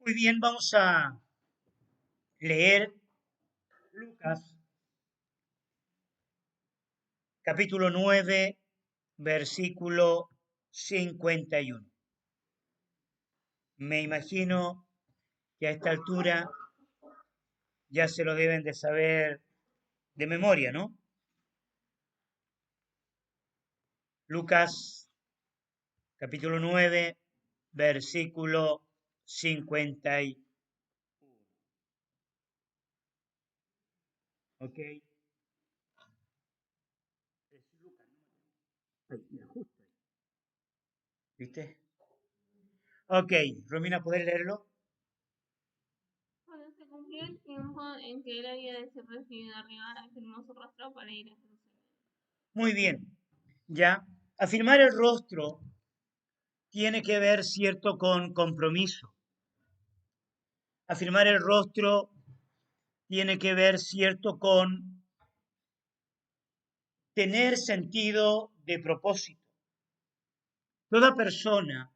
Muy bien, vamos a leer Lucas, capítulo 9, versículo 51. Me imagino que a esta altura ya se lo deben de saber de memoria, ¿no? Lucas, capítulo 9, versículo 51. ¿Ok? ¿Viste? Ok, Romina, ¿podés leerlo? Cuando se cumplió el tiempo en que él había de ser recibido arriba, afirmó su rostro para ir a Jerusalén. Muy bien. Ya, afirmar el rostro tiene que ver, cierto, con compromiso. Afirmar el rostro tiene que ver, cierto, con tener sentido de propósito. Toda persona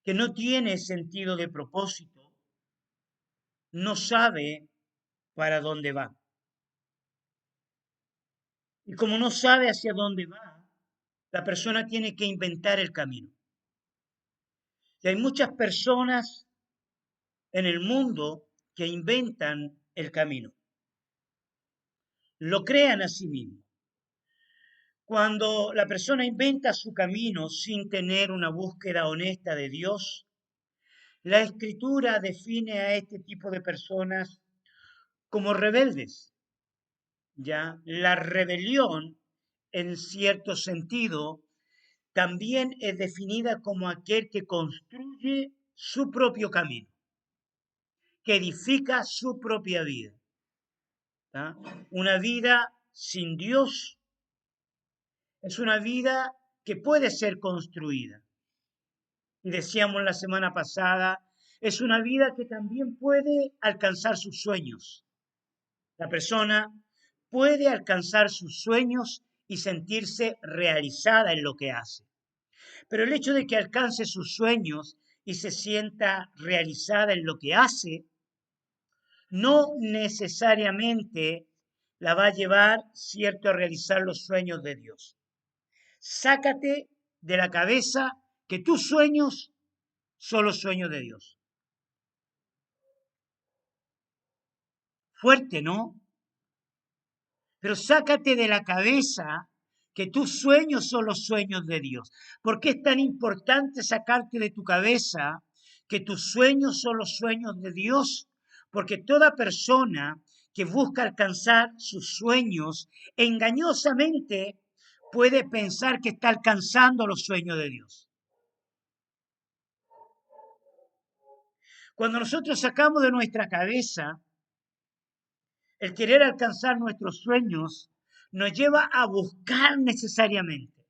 que no tiene sentido de propósito no sabe para dónde va. Y como no sabe hacia dónde va, la persona tiene que inventar el camino. Y hay muchas personas en el mundo que inventan el camino, lo crean a sí mismo. Cuando la persona inventa su camino sin tener una búsqueda honesta de Dios, la escritura define a este tipo de personas como rebeldes. Ya la rebelión, en cierto sentido, también es definida como aquel que construye su propio camino, que edifica su propia vida. ¿Tá? Una vida sin Dios es una vida que puede ser construida. Y decíamos la semana pasada, es una vida que también puede alcanzar sus sueños. La persona puede alcanzar sus sueños y sentirse realizada en lo que hace. Pero el hecho de que alcance sus sueños y se sienta realizada en lo que hace, no necesariamente la va a llevar, cierto, a realizar los sueños de Dios. Sácate de la cabeza que tus sueños son los sueños de Dios. Fuerte, ¿no? Pero sácate de la cabeza que tus sueños son los sueños de Dios. ¿Por qué es tan importante sacarte de tu cabeza que tus sueños son los sueños de Dios? Porque toda persona que busca alcanzar sus sueños engañosamente puede pensar que está alcanzando los sueños de Dios. Cuando nosotros sacamos de nuestra cabeza el querer alcanzar nuestros sueños, nos lleva a buscar necesariamente,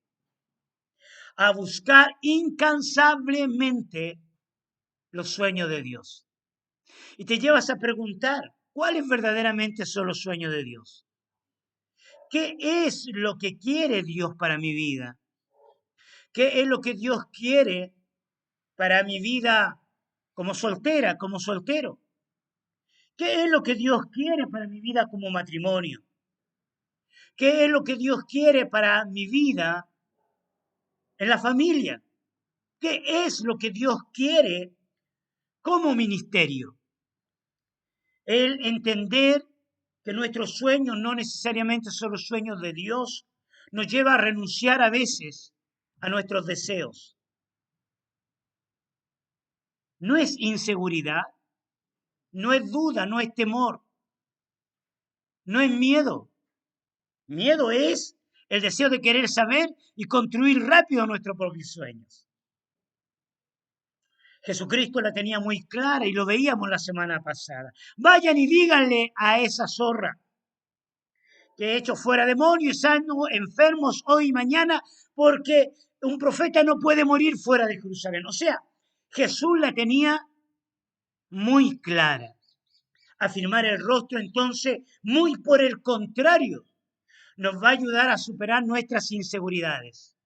a buscar incansablemente los sueños de Dios. Y te llevas a preguntar, ¿cuáles verdaderamente son los sueños de Dios? ¿Qué es lo que quiere Dios para mi vida? ¿Qué es lo que Dios quiere para mi vida como soltera, como soltero? ¿Qué es lo que Dios quiere para mi vida como matrimonio? ¿Qué es lo que Dios quiere para mi vida en la familia? ¿Qué es lo que Dios quiere como ministerio? El entender que nuestros sueños no necesariamente son los sueños de Dios nos lleva a renunciar a veces a nuestros deseos. No es inseguridad, no es duda, no es temor, no es miedo. Miedo es el deseo de querer saber y construir rápido nuestros propios sueños. Jesucristo la tenía muy clara y lo veíamos la semana pasada. Vayan y díganle a esa zorra que he hecho fuera demonios, sano enfermos hoy y mañana, porque un profeta no puede morir fuera de Jerusalén. O sea, Jesús la tenía muy clara. Afirmar el rostro, entonces, muy por el contrario, nos va a ayudar a superar nuestras inseguridades.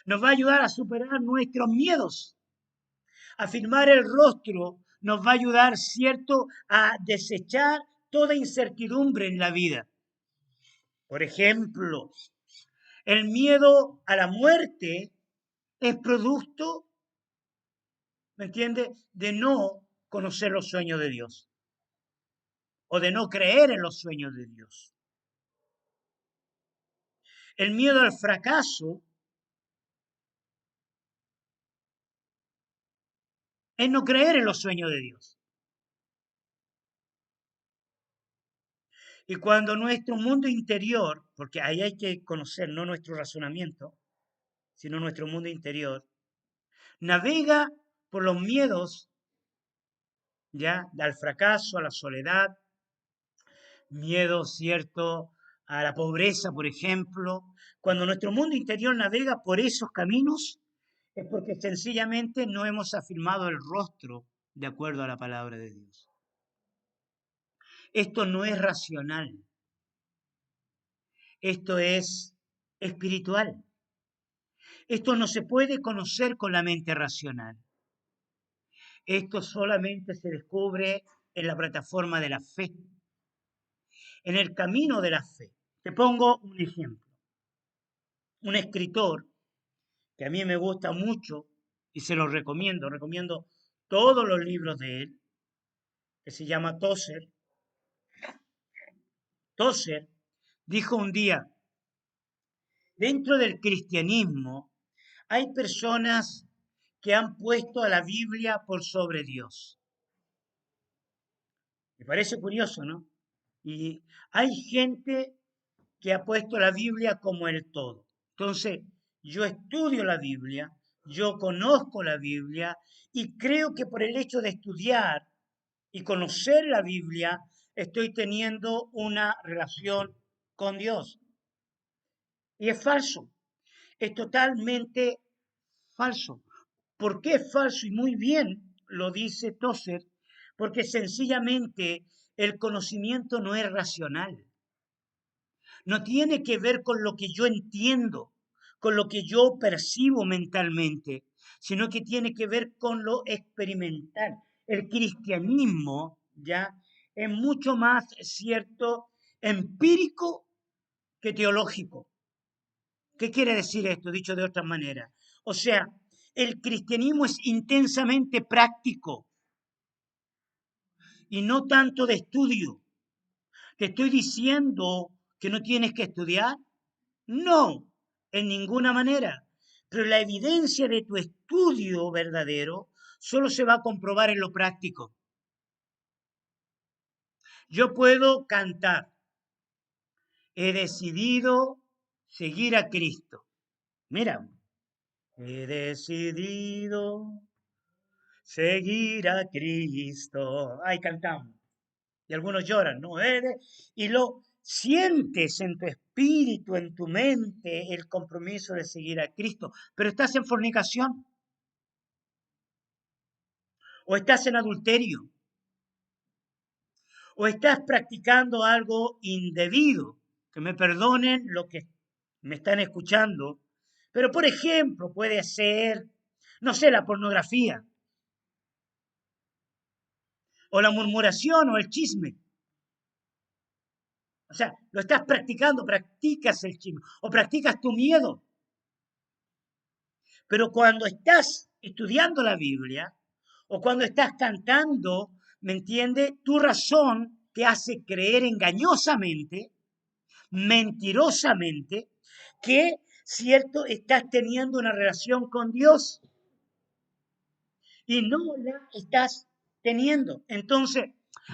Nos va a ayudar a superar nuestros miedos. Afirmar el rostro nos va a ayudar, ¿cierto?, a desechar toda incertidumbre en la vida. Por ejemplo, el miedo a la muerte es producto, ¿me entiende?, de no conocer los sueños de Dios o de no creer en los sueños de Dios. El miedo al fracaso es no creer en los sueños de Dios. Y cuando nuestro mundo interior, porque ahí hay que conocer no nuestro razonamiento, sino nuestro mundo interior, navega por los miedos, ya, al fracaso, a la soledad, miedo, cierto, a la pobreza, por ejemplo. Cuando nuestro mundo interior navega por esos caminos, es porque sencillamente no hemos afirmado el rostro de acuerdo a la palabra de Dios. Esto no es racional, esto es espiritual. Esto no se puede conocer con la mente racional. Esto solamente se descubre en la plataforma de la fe, en el camino de la fe. Te pongo un ejemplo. Un escritor que a mí me gusta mucho y se lo recomiendo todos los libros de él, que se llama Tozer. Tozer dijo un día, dentro del cristianismo hay personas que han puesto a la Biblia por sobre Dios. Me parece curioso, ¿no? Y hay gente que ha puesto la Biblia como el todo. Entonces, yo estudio la Biblia, yo conozco la Biblia y creo que por el hecho de estudiar y conocer la Biblia, estoy teniendo una relación con Dios. Y es falso, es totalmente falso. ¿Por qué es falso? Y muy bien lo dice Tozer, porque sencillamente el conocimiento no es racional. No tiene que ver con lo que yo entiendo, con lo que yo percibo mentalmente, sino que tiene que ver con lo experimental. El cristianismo ya es mucho más cierto empírico que teológico. ¿Qué quiere decir esto, dicho de otra manera? O sea, el cristianismo es intensamente práctico y no tanto de estudio. ¿Te estoy diciendo que no tienes que estudiar? No, en ninguna manera. Pero la evidencia de tu estudio verdadero solo se va a comprobar en lo práctico. Yo puedo cantar, he decidido seguir a Cristo. Mira, he decidido seguir a Cristo. Ahí cantamos. Y algunos lloran, ¿no? Y lo sientes en tu espíritu, en tu mente, el compromiso de seguir a Cristo, pero estás en fornicación o estás en adulterio o estás practicando algo indebido. Que me perdonen lo que me están escuchando, pero por ejemplo puede ser, no sé, la pornografía o la murmuración o el chisme. O sea, lo estás practicando, practicas el chisme o practicas tu miedo. Pero cuando estás estudiando la Biblia o cuando estás cantando, ¿me entiende? Tu razón te hace creer engañosamente, mentirosamente, que, cierto, estás teniendo una relación con Dios y no la estás teniendo. Entonces,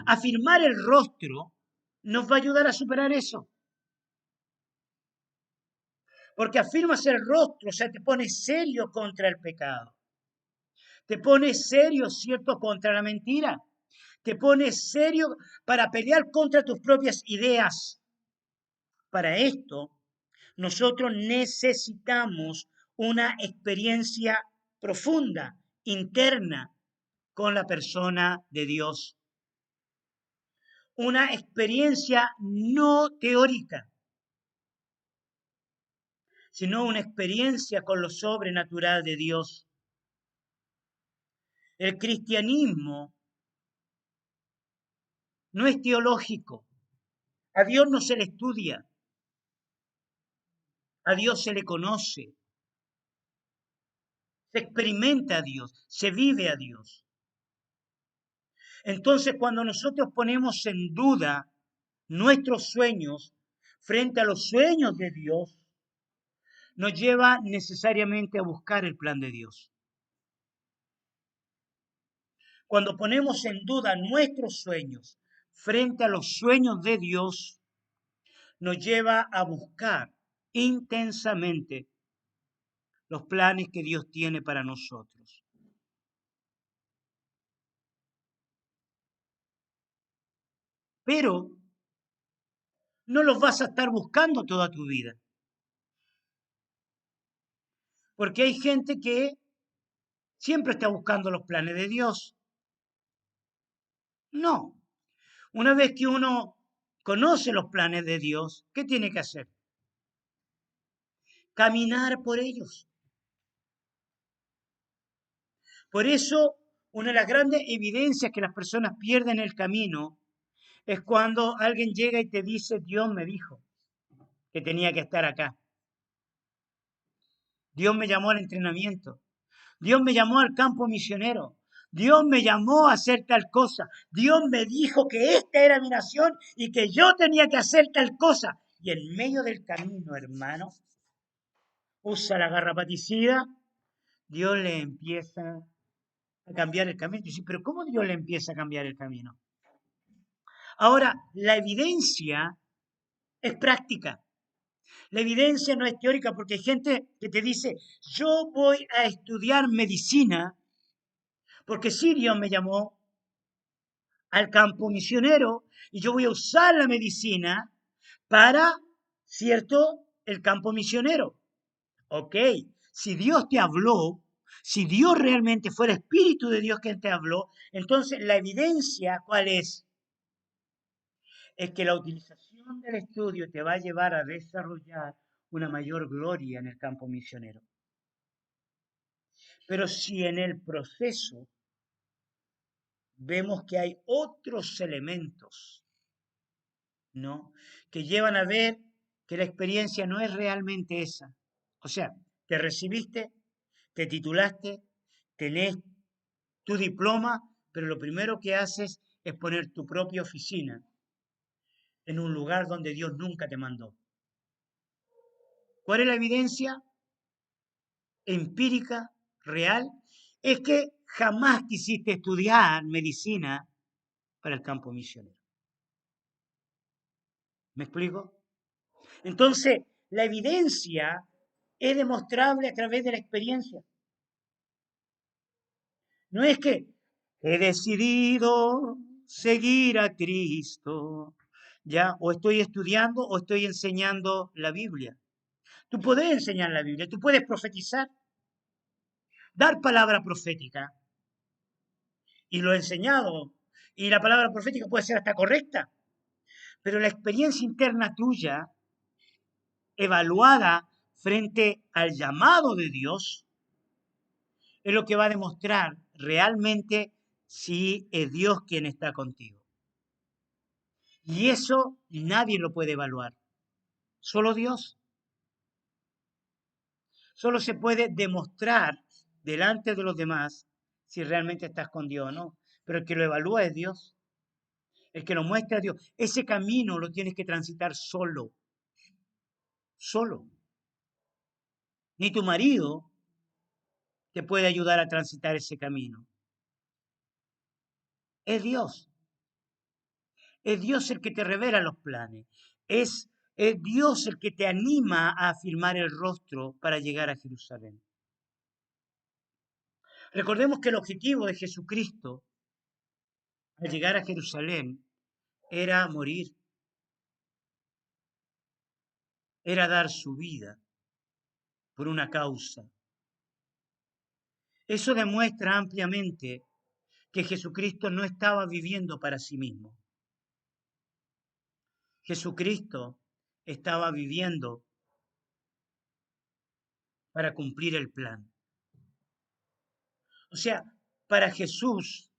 afirmar el rostro nos va a ayudar a superar eso. Porque afirmas el rostro, o sea, te pones serio contra el pecado. Te pones serio, ¿cierto?, contra la mentira. Te pones serio para pelear contra tus propias ideas. Para esto, nosotros necesitamos una experiencia profunda, interna, con la persona de Dios. Una experiencia no teórica, sino una experiencia con lo sobrenatural de Dios. El cristianismo no es teológico. A Dios no se le estudia, a Dios se le conoce, se experimenta a Dios, se vive a Dios. Entonces, cuando nosotros ponemos en duda nuestros sueños frente a los sueños de Dios, nos lleva necesariamente a buscar el plan de Dios. Cuando ponemos en duda nuestros sueños frente a los sueños de Dios, nos lleva a buscar intensamente los planes que Dios tiene para nosotros. Pero no los vas a estar buscando toda tu vida. Porque hay gente que siempre está buscando los planes de Dios. No. Una vez que uno conoce los planes de Dios, ¿qué tiene que hacer? Caminar por ellos. Por eso, una de las grandes evidencias que las personas pierden el camino es cuando alguien llega y te dice, Dios me dijo que tenía que estar acá. Dios me llamó al entrenamiento. Dios me llamó al campo misionero. Dios me llamó a hacer tal cosa. Dios me dijo que esta era mi nación y que yo tenía que hacer tal cosa. Y en medio del camino, hermano, usa la garrapaticida, Dios le empieza a cambiar el camino. Y dice, pero ¿cómo Dios le empieza a cambiar el camino? Ahora, la evidencia es práctica. La evidencia no es teórica porque hay gente que te dice, yo voy a estudiar medicina porque sí, Dios me llamó al campo misionero y yo voy a usar la medicina para, ¿cierto?, el campo misionero. Ok, si Dios te habló, si Dios realmente fue el Espíritu de Dios quien te habló, entonces la evidencia, ¿cuál es? Es que la utilización del estudio te va a llevar a desarrollar una mayor gloria en el campo misionero. Pero si en el proceso vemos que hay otros elementos, ¿no?, que llevan a ver que la experiencia no es realmente esa. O sea, te recibiste, te titulaste, tenés tu diploma, pero lo primero que haces es poner tu propia oficina en un lugar donde Dios nunca te mandó. ¿Cuál es la evidencia empírica, real? Es que jamás quisiste estudiar medicina para el campo misionero. ¿Me explico? Entonces, la evidencia es demostrable a través de la experiencia. No es que he decidido seguir a Cristo, ya, o estoy estudiando o estoy enseñando la Biblia. Tú puedes enseñar la Biblia, tú puedes profetizar, dar palabra profética, y lo he enseñado, y la palabra profética puede ser hasta correcta, pero la experiencia interna tuya, evaluada frente al llamado de Dios, es lo que va a demostrar realmente si es Dios quien está contigo. Y eso nadie lo puede evaluar, solo Dios. Solo se puede demostrar delante de los demás si realmente estás con Dios o no. Pero el que lo evalúa es Dios, el que lo muestra es Dios. Ese camino lo tienes que transitar solo, solo. Ni tu marido te puede ayudar a transitar ese camino. Es Dios. Es Dios el que te revela los planes. Es Dios el que te anima a afirmar el rostro para llegar a Jerusalén. Recordemos que el objetivo de Jesucristo al llegar a Jerusalén era morir, era dar su vida por una causa. Eso demuestra ampliamente que Jesucristo no estaba viviendo para sí mismo. Jesucristo estaba viviendo para cumplir el plan. O sea, Para Jesús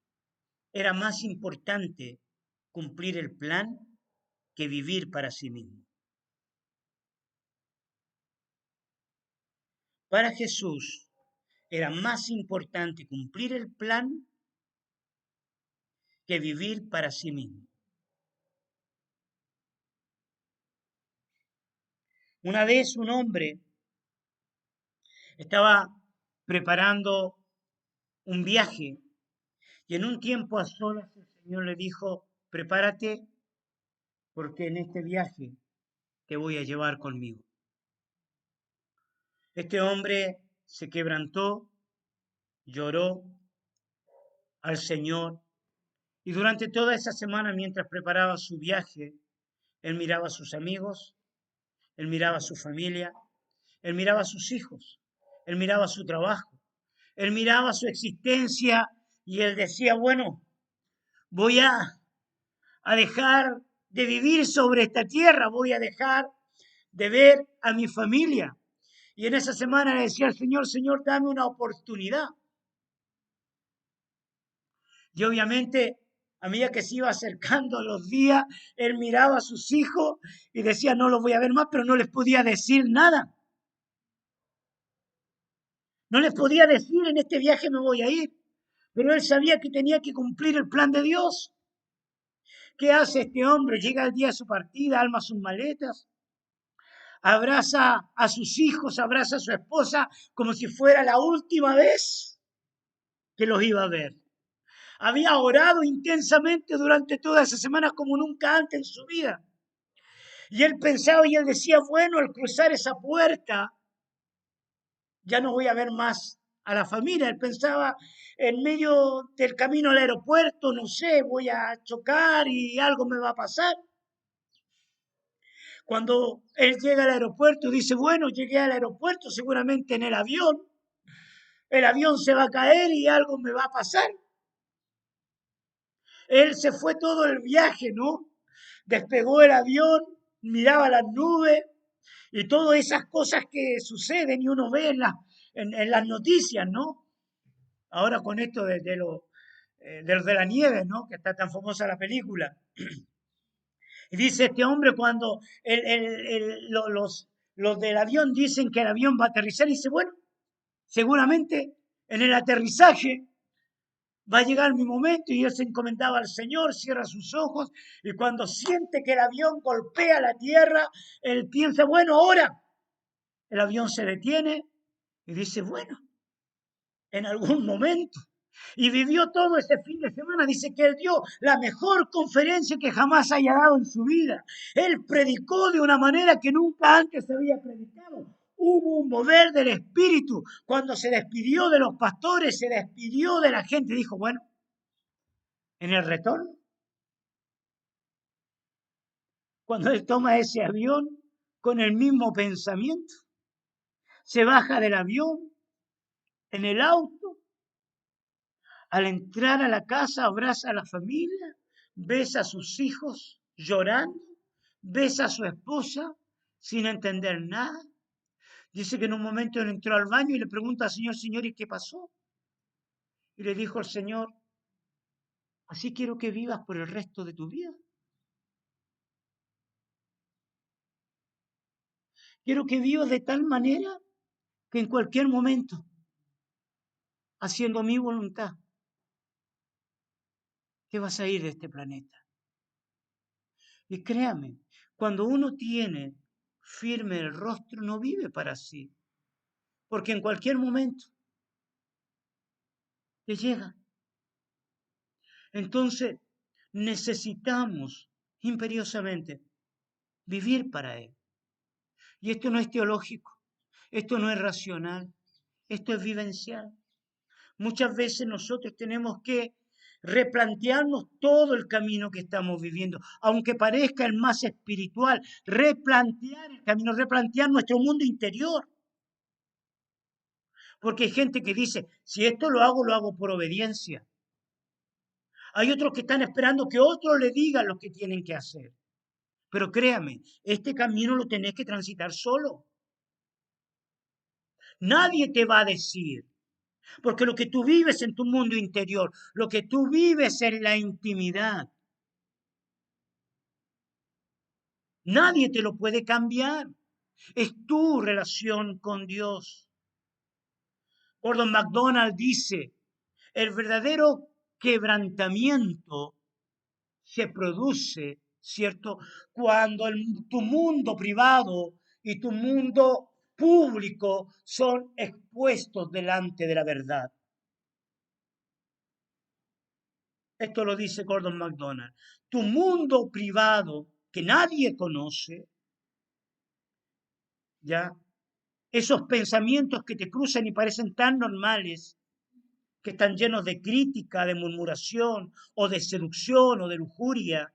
era más importante cumplir el plan que vivir para sí mismo. Para Jesús era más importante cumplir el plan que vivir para sí mismo. Una vez un hombre estaba preparando un viaje y en un tiempo a solas el Señor le dijo, prepárate porque en este viaje te voy a llevar conmigo. Este hombre se quebrantó, lloró al Señor y durante toda esa semana mientras preparaba su viaje, él miraba a sus amigos, él miraba a su familia, él miraba a sus hijos, él miraba su trabajo, él miraba su existencia y él decía, bueno, voy a dejar de vivir sobre esta tierra, voy a dejar de ver a mi familia. Y en esa semana le decía al Señor, Señor, dame una oportunidad. Y obviamente, a medida que se iba acercando los días, él miraba a sus hijos y decía, no los voy a ver más, pero no les podía decir nada. No les podía decir, en este viaje me voy a ir. Pero él sabía que tenía que cumplir el plan de Dios. ¿Qué hace este hombre? Llega el día de su partida, arma sus maletas, abraza a sus hijos, abraza a su esposa como si fuera la última vez que los iba a ver. Había orado intensamente durante toda esa semana como nunca antes en su vida. Y él pensaba y él decía, bueno, al cruzar esa puerta, ya no voy a ver más a la familia. Él pensaba en medio del camino al aeropuerto, no sé, voy a chocar y algo me va a pasar. Cuando él llega al aeropuerto, dice, bueno, llegué al aeropuerto, seguramente en el avión se va a caer y algo me va a pasar. Él se fue todo el viaje, ¿no? Despegó el avión, miraba las nubes y todas esas cosas que suceden y uno ve en las noticias, ¿no? Ahora con esto de la nieve, ¿no? Que está tan famosa la película. Y dice este hombre cuando los del avión dicen que el avión va a aterrizar, y dice, bueno, seguramente en el aterrizaje va a llegar mi momento y él se encomendaba al Señor, cierra sus ojos y cuando siente que el avión golpea la tierra, él piensa, bueno, ahora el avión se detiene y dice, bueno, en algún momento. Y vivió todo ese fin de semana. Dice que él dio la mejor conferencia que jamás haya dado en su vida. Él predicó de una manera que nunca antes había predicado. Hubo un mover del espíritu. Cuando se despidió de los pastores, se despidió de la gente. Dijo, bueno, en el retorno, cuando él toma ese avión con el mismo pensamiento, se baja del avión en el auto. Al entrar a la casa, abraza a la familia, besa a sus hijos llorando, besa a su esposa sin entender nada. Dice que en un momento él entró al baño y le pregunta al Señor, Señor, ¿y qué pasó? Y le dijo al Señor, así quiero que vivas por el resto de tu vida. Quiero que vivas de tal manera que en cualquier momento, haciendo mi voluntad, te vas a ir de este planeta. Y créame, cuando uno tiene firme el rostro, no vive para sí, porque en cualquier momento te llega. Entonces, necesitamos imperiosamente vivir para Él. Y esto no es teológico, esto no es racional, esto es vivencial. Muchas veces nosotros tenemos que replantearnos todo el camino que estamos viviendo, aunque parezca el más espiritual, replantear el camino, replantear nuestro mundo interior. Porque hay gente que dice, si esto lo hago por obediencia. Hay otros que están esperando que otros le digan lo que tienen que hacer. Pero créame, este camino lo tenés que transitar solo. Nadie te va a decir. Porque lo que tú vives en tu mundo interior, lo que tú vives en la intimidad, nadie te lo puede cambiar. Es tu relación con Dios. Gordon MacDonald dice, el verdadero quebrantamiento se produce, ¿cierto? Cuando tu mundo privado y tu mundo público son expuestos delante de la verdad. Esto lo dice Gordon MacDonald. Tu mundo privado que nadie conoce, ¿ya? Esos pensamientos que te cruzan y parecen tan normales, que están llenos de crítica, de murmuración, o de seducción, o de lujuria,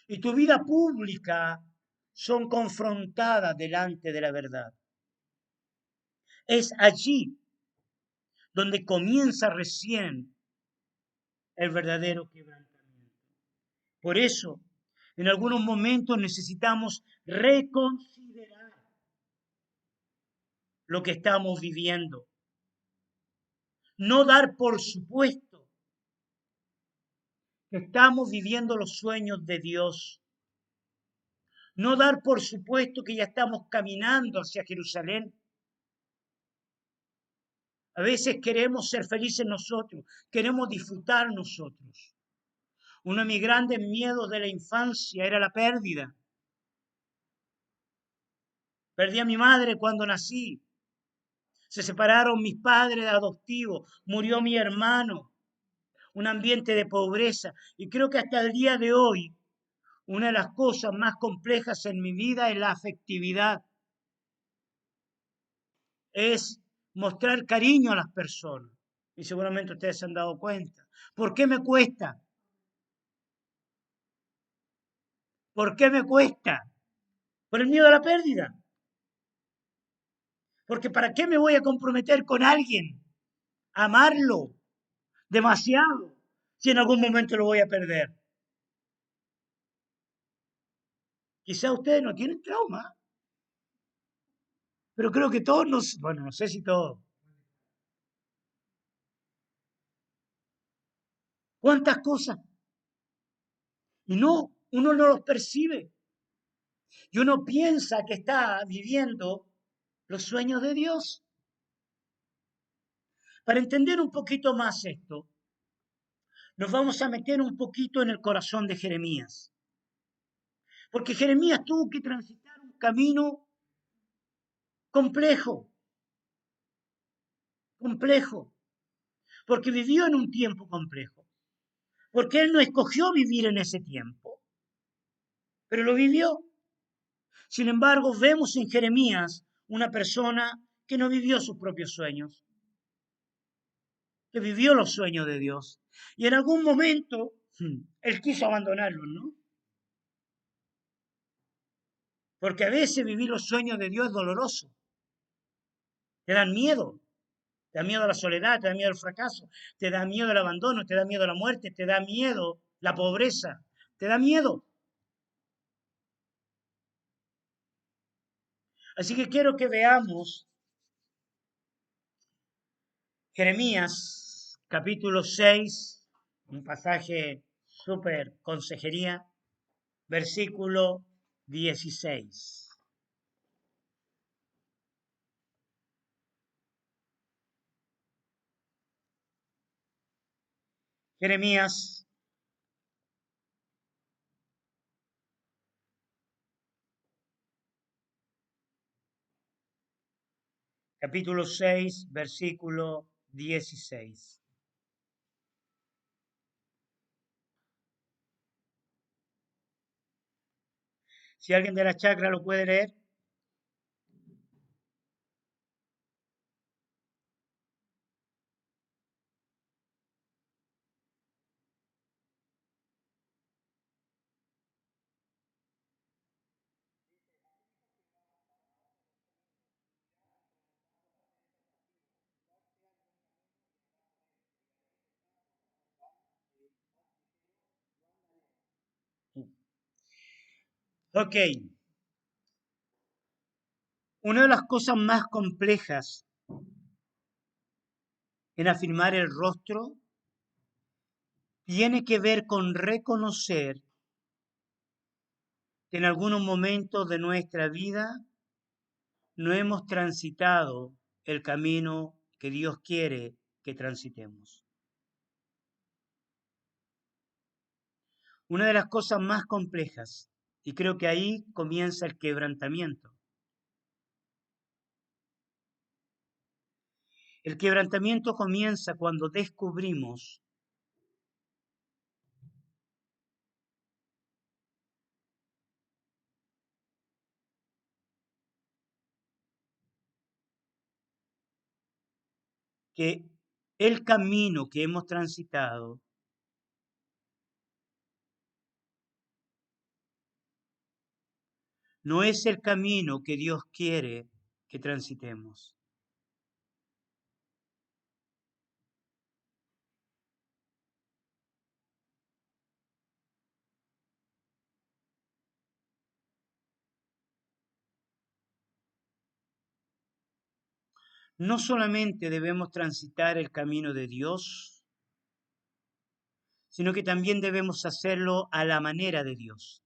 y tu vida pública son confrontadas delante de la verdad. Es allí donde comienza recién el verdadero quebrantamiento. Por eso, en algunos momentos necesitamos reconsiderar lo que estamos viviendo. No dar por supuesto que estamos viviendo los sueños de Dios. No dar por supuesto que ya estamos caminando hacia Jerusalén. A veces queremos ser felices nosotros, queremos disfrutar nosotros. Uno de mis grandes miedos de la infancia era la pérdida. Perdí a mi madre cuando nací. Se separaron mis padres adoptivos. Murió mi hermano. Un ambiente de pobreza. Y creo que hasta el día de hoy, una de las cosas más complejas en mi vida es la afectividad. Es mostrar cariño a las personas. Y seguramente ustedes se han dado cuenta. ¿Por qué me cuesta? ¿Por qué me cuesta? Por el miedo a la pérdida. Porque ¿para qué me voy a comprometer con alguien? Amarlo demasiado si en algún momento lo voy a perder. Quizá ustedes no tienen trauma, pero creo que todos nos, bueno, no sé si todos. ¿Cuántas cosas? Y no, uno no los percibe. Y uno piensa que está viviendo los sueños de Dios. Para entender un poquito más esto, nos vamos a meter un poquito en el corazón de Jeremías. Porque Jeremías tuvo que transitar un camino complejo, complejo, porque vivió en un tiempo complejo, porque él no escogió vivir en ese tiempo, pero lo vivió. Sin embargo, vemos en Jeremías una persona que no vivió sus propios sueños, que vivió los sueños de Dios. Y en algún momento, él quiso abandonarlos, ¿no? Porque a veces vivir los sueños de Dios es doloroso, te dan miedo. Te da miedo la soledad, te da miedo el fracaso, te da miedo el abandono, te da miedo la muerte, te da miedo la pobreza, te da miedo. Así que quiero que veamos Jeremías capítulo 6, un pasaje súper consejería, versículo 16. Jeremías capítulo 6, versículo 16. Si alguien de la chacra lo puede leer. Ok, una de las cosas más complejas en afirmar el rostro tiene que ver con reconocer que en algunos momentos de nuestra vida no hemos transitado el camino que Dios quiere que transitemos. Una de las cosas más complejas, y creo que ahí comienza el quebrantamiento. El quebrantamiento comienza cuando descubrimos que el camino que hemos transitado no es el camino que Dios quiere que transitemos. No solamente debemos transitar el camino de Dios, sino que también debemos hacerlo a la manera de Dios.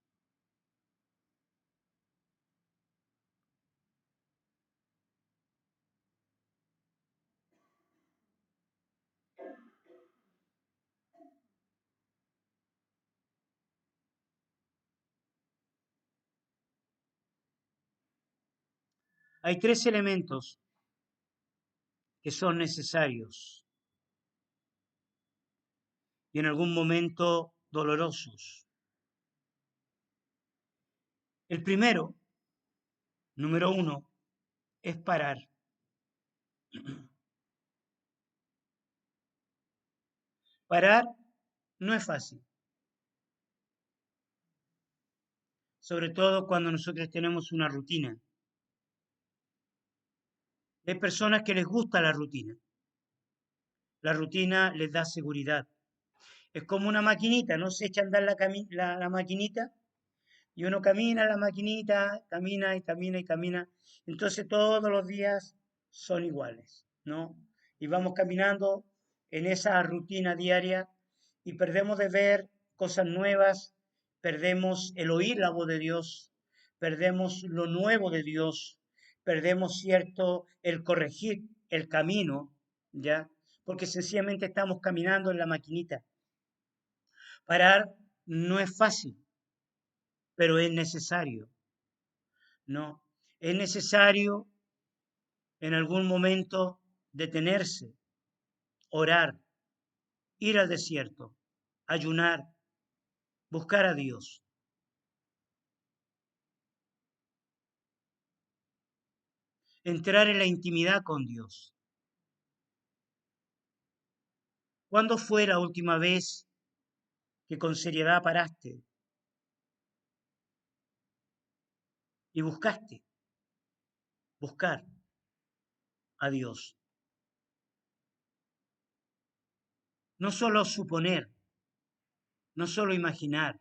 Hay tres elementos que son necesarios y en algún momento dolorosos. El primero, número uno, es parar. Parar no es fácil, sobre todo cuando nosotros tenemos una rutina. Hay personas que les gusta la rutina. La rutina les da seguridad. Es como una maquinita, no se echa a andar la maquinita y uno camina en la maquinita, camina y camina y camina. Entonces todos los días son iguales, ¿no? Y vamos caminando en esa rutina diaria y perdemos de ver cosas nuevas, perdemos el oír la voz de Dios, perdemos lo nuevo de Dios, perdemos, cierto, el corregir el camino, ¿ya? Porque sencillamente estamos caminando en la maquinita. Parar no es fácil, pero es necesario, ¿no? Es necesario en algún momento detenerse, orar, ir al desierto, ayunar, buscar a Dios. Entrar en la intimidad con Dios. ¿Cuándo fue la última vez que con seriedad paraste y buscar a Dios? No solo suponer, no solo imaginar.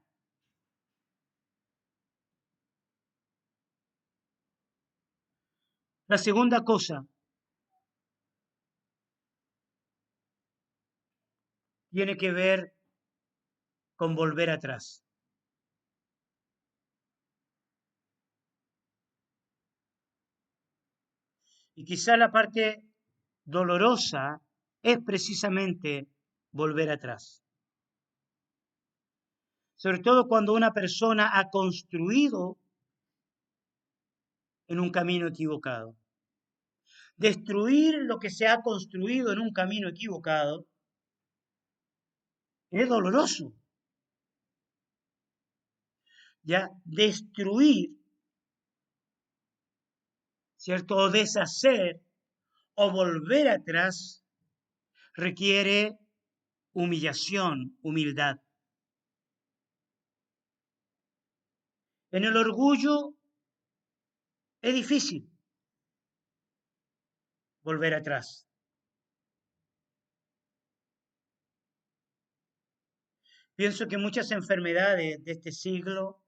La segunda cosa tiene que ver con volver atrás. Y quizá la parte dolorosa es precisamente volver atrás. Sobre todo cuando una persona ha construido en un camino equivocado. Destruir lo que se ha construido en un camino equivocado es doloroso. Ya destruir, ¿cierto? O deshacer o volver atrás requiere humillación, humildad. En el orgullo es difícil volver atrás. Pienso que muchas enfermedades de este siglo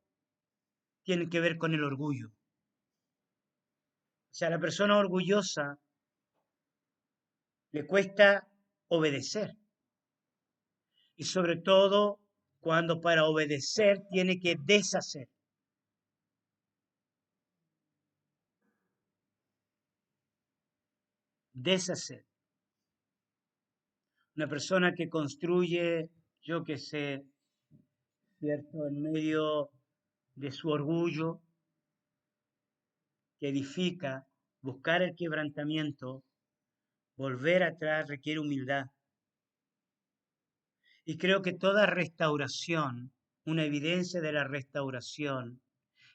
tienen que ver con el orgullo. O sea, a la persona orgullosa le cuesta obedecer. Y sobre todo cuando para obedecer tiene que deshacer. Deshacer. Una persona que construye, yo qué sé, ¿cierto? En medio de su orgullo, que edifica, buscar el quebrantamiento, volver atrás requiere humildad. Y creo que toda restauración, una evidencia de la restauración,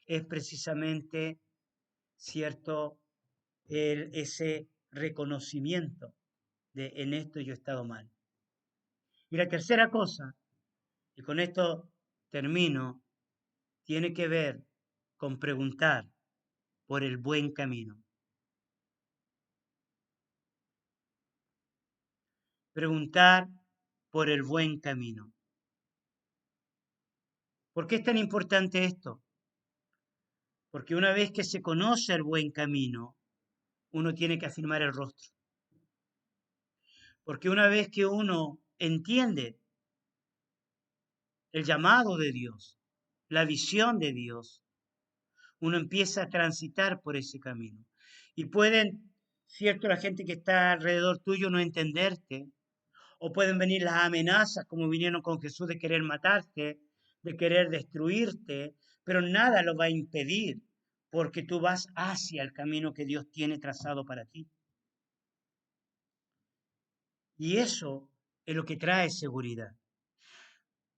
es precisamente, ¿cierto?, ese reconocimiento de en esto yo he estado mal. Y la tercera cosa, y con esto termino, tiene que ver con preguntar por el buen camino. Preguntar por el buen camino. ¿Por qué es tan importante esto? Porque una vez que se conoce el buen camino, uno tiene que afirmar el rostro. Porque una vez que uno entiende el llamado de Dios, la visión de Dios, uno empieza a transitar por ese camino. Y pueden, cierto, la gente que está alrededor tuyo no entenderte, o pueden venir las amenazas como vinieron con Jesús de querer matarte, de querer destruirte, pero nada lo va a impedir porque tú vas hacia el camino que Dios tiene trazado para ti. Y eso es lo que trae seguridad.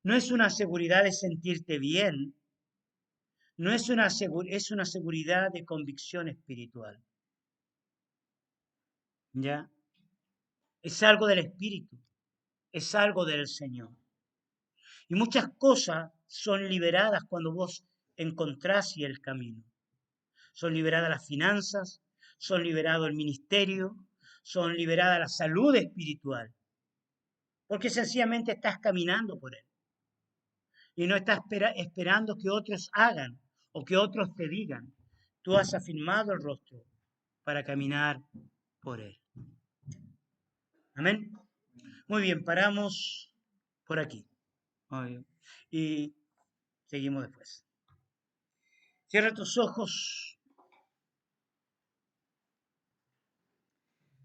No es una seguridad de sentirte bien, no es es una seguridad de convicción espiritual. ¿Ya? Es algo del Espíritu, es algo del Señor. Y muchas cosas son liberadas cuando vos encontrás el camino. Son liberadas las finanzas, son liberado el ministerio, son liberada la salud espiritual, porque sencillamente estás caminando por él y no estás esperando que otros hagan o que otros te digan. Tú has afirmado el rostro para caminar por él. Amén. Muy bien, paramos por aquí. Muy bien. Y seguimos después. Cierra tus ojos.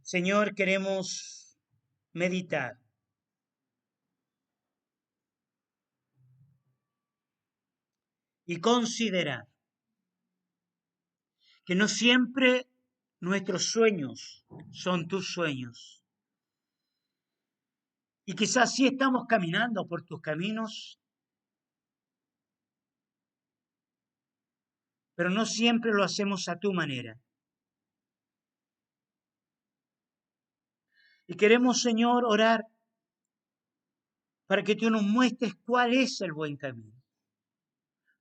Señor, queremos meditar y considerar que no siempre nuestros sueños son tus sueños. Y quizás sí estamos caminando por tus caminos, pero no siempre lo hacemos a tu manera. Y queremos, Señor, orar para que tú nos muestres cuál es el buen camino,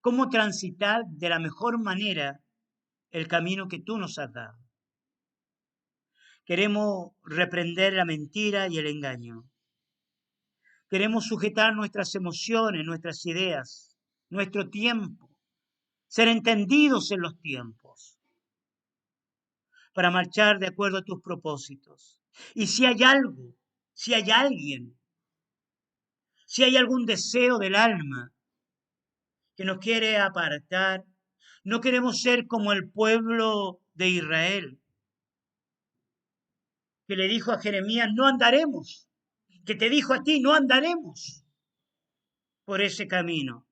cómo transitar de la mejor manera el camino que tú nos has dado. Queremos reprender la mentira y el engaño. Queremos sujetar nuestras emociones, nuestras ideas, nuestro tiempo, ser entendidos en los tiempos, para marchar de acuerdo a tus propósitos. Y si hay algo, si hay alguien, si hay algún deseo del alma que nos quiere apartar, no queremos ser como el pueblo de Israel, que le dijo a Jeremías, no andaremos, que te dijo a ti, no andaremos por ese camino.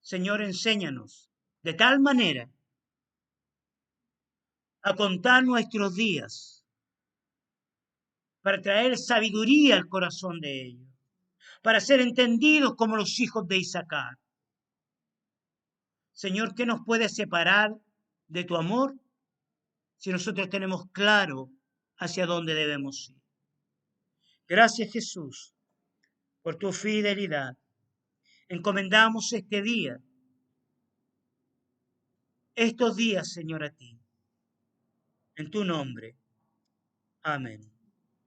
Señor, enséñanos de tal manera a contar nuestros días para traer sabiduría al corazón de ellos, para ser entendidos como los hijos de Isaacar. Señor, ¿qué nos puede separar de tu amor si nosotros tenemos claro hacia dónde debemos ir? Gracias, Jesús, por tu fidelidad. Encomendamos este día, estos días, Señor, a ti. En tu nombre. Amén.